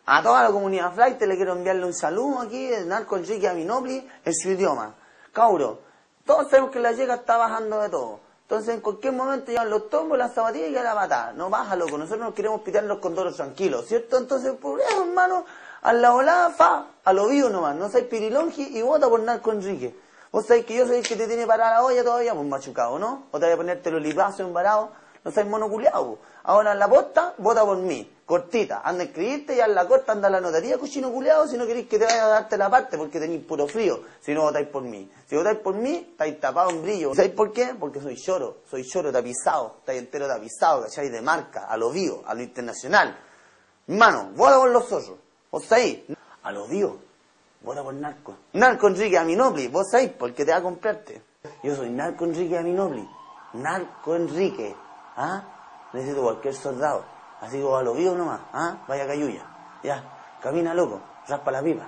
A toda la comunidad flight le quiero enviarle un saludo aquí, el narco Enrique Aminopli, en su idioma. Cabro, todos sabemos que la llega está bajando de todo. Entonces en cualquier momento llevan los tombos, las zapatillas y ya la matar. No baja, loco, nosotros nos queremos pitear los condoros tranquilos, ¿cierto? Entonces, por eso, hermano, a la volada, a lo vivo nomás, no seas pirilongi y vota por narco Enrique. Vos sabés que yo soy el que te tiene parada la olla todavía, pues machucado, ¿no? O te voy a ponerte los lipazos embarados, no seas monoculeado. Ahora en la posta, vota por mí. Cortita, anda a escribirte y a la corta anda a la notaría, cochino culeado, si no queréis que te vaya a darte la parte porque tenéis puro frío, si no votáis por mí. Si votáis por mí, estáis tapados en brillo. ¿Sabéis por qué? Porque soy choro tapizado, estáis entero tapizado, ¿cachai? De marca, a lo vivo, a lo internacional. Hermano, vota por los otros, vos sabéis, a lo vivo, vota por narco. Narco Enrique Aminopli, vos sabéis, porque te va a comprarte. Yo soy narco Enrique Aminopli, narco Enrique, ¿ah? Necesito cualquier soldado. Así que a lo vivo nomás, ¿ah? Vaya cayuya. Ya, camina loco, raspa la pipa.